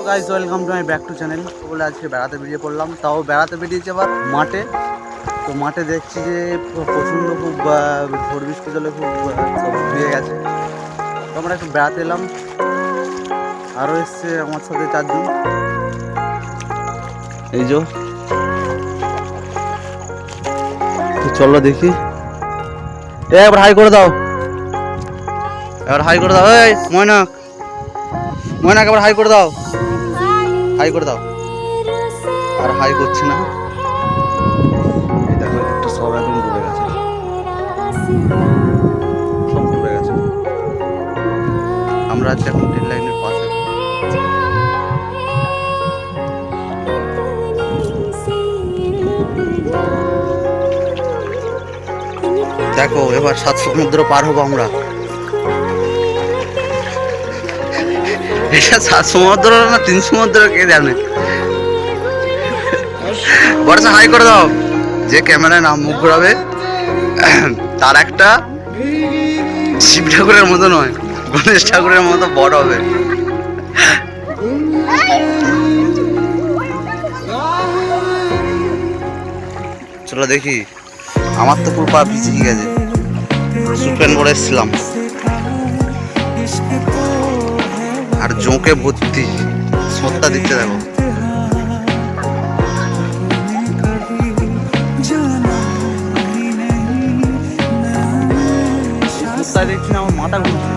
Guys welcome to my back to channel. বলে আজকে বেড়াতে বেরিয়ে পড়লাম, তাও বেড়াতে বেরিয়েছে আবার মাঠে। তো মাঠে দেখছি যে প্রচণ্ড খুব ঝড় বৃষ্টি জলে খুব সব ধুয়ে গেছে। তো আমরা একটু বেড়াতে এলাম, আরও এসছে আমার সাথে 4 জন। এই যে চলো দেখি, এবার হাই করে দাও, এবার হাই করে দাও। এই ময়নাক, ময়নাক এবার হাই করে দাও, হাই করে দাও। আর হাই করছি না, এই দেখো একটা সব একদম ডুবে গেছে, সব ডুবে গেছে। আমরা আছি এখন ট্রেন লাইনের পাশে। দেখো এবার 7 সমুদ্র পার হবো আমরা। এটা 7 সমুদ্র না 3 সমুদ্র কে জানে। বর্ষা হাই করে দাও। যে ক্যামেরায় নাম মুখ ঘুরাবে তার একটা শিব ঠাকুরের মতো নয়, গণেশ ঠাকুরের মতো বড় হবে। চলো দেখি। আমার তো পুরো পা ভিজে গেছে, সুপেন পরে এসেছিলাম আর জোঁকে ভর্তি সত্তা দিচ্ছে। দেখো দেখছি না, আমার মাথা ঘুরছে,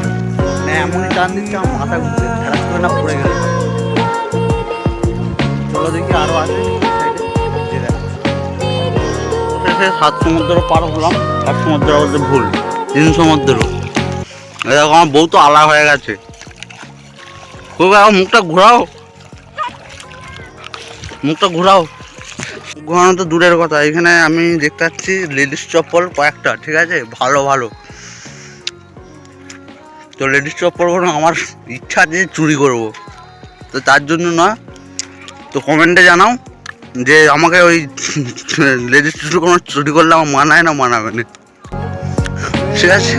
এমনই টান দিচ্ছে আমার মাথা ঘুরছে, খেলা করে না পড়ে গেল। চলো দেখি আরো আছে। 7 সমুদ্র পার হলাম, 7 সমুদ্র বলতে ভুল, 3 সমুদ্র। দেখো আমার বউ তো আলা হয়ে গেছে খুব। এখন মুখটা ঘোরাও, মুখটা ঘোরাও। ঘোরানো তো দূরের কথা, এখানে আমি দেখতে পাচ্ছি লেডিস চপ্পল কয়েকটা, ঠিক আছে, ভালো ভালো। তো লেডিস চপ্পল কোনো আমার ইচ্ছা যে চুরি করব, তো তার জন্য না। তো কমেন্টে জানাও যে আমাকে ওই লেডিস কোনো চুরি করলে আমার মানায় না মানাবে না, ঠিক আছে।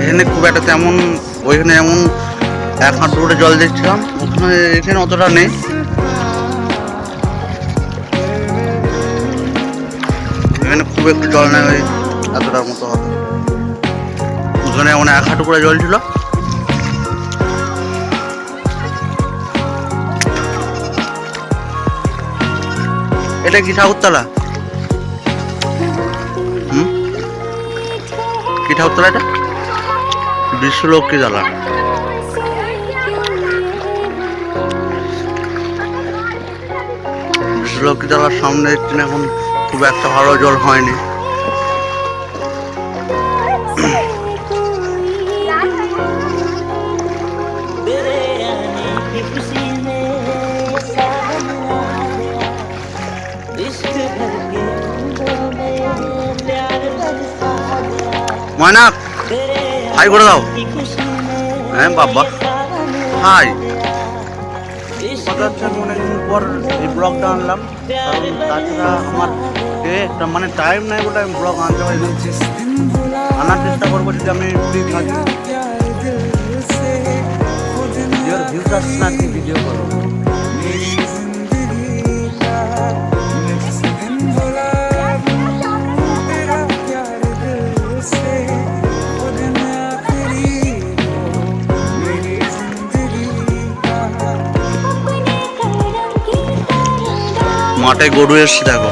এখানে খুব একটা তেমন, ওইখানে যেমন 1 হাঁটু করে জল দেখছিলাম, ওখানে এখানে অতটা নেই। এখানে খুব একটু জল নেই, ওই এতটার মতো হবে। ওখানে যেমন 1 হাঁটু করে জল ছিল। এটা কি ঠাকুরতলা? কি ঠাকুরতলা এটা? বিশ্বলক্ষ্মী তলা। বিশ্বলক্ষ্মী তলার সামনে দেখছি না এখন খুব একটা ভালো জল হয়নি। ময়নাক হাই করে দাও। হ্যাঁ বাবা হাই। অনেকদিন পর এই ব্লগটা আনলাম, কারণ তাছাড়া আমার একটা মানে টাইম নাই বলে আমি ব্লগ আনতে পারি না। আনার চেষ্টা করবো যদি আমি ফ্রি থাকি। ভিউজ আসছে না, কি ভিডিও করবো। মাঠে গরু এসছে, দেখো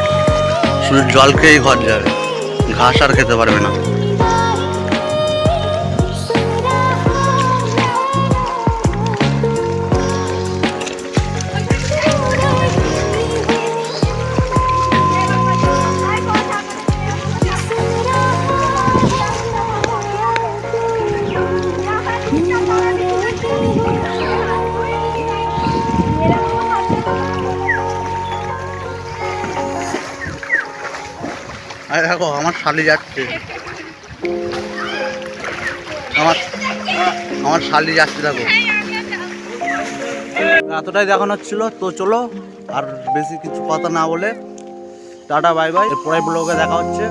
শুধু জল খেয়েই ঘর যাবে, ঘাস আর খেতে পারবে না। আর দেখো আমার শালি যাচ্ছে, আমার শালি যাচ্ছে। দেখো এতটাই দেখানো হচ্ছিল। তো চলো আর বেশি কিছু কথা না বলে টাটা বাই বাই, পরের ব্লগে দেখা হচ্ছে।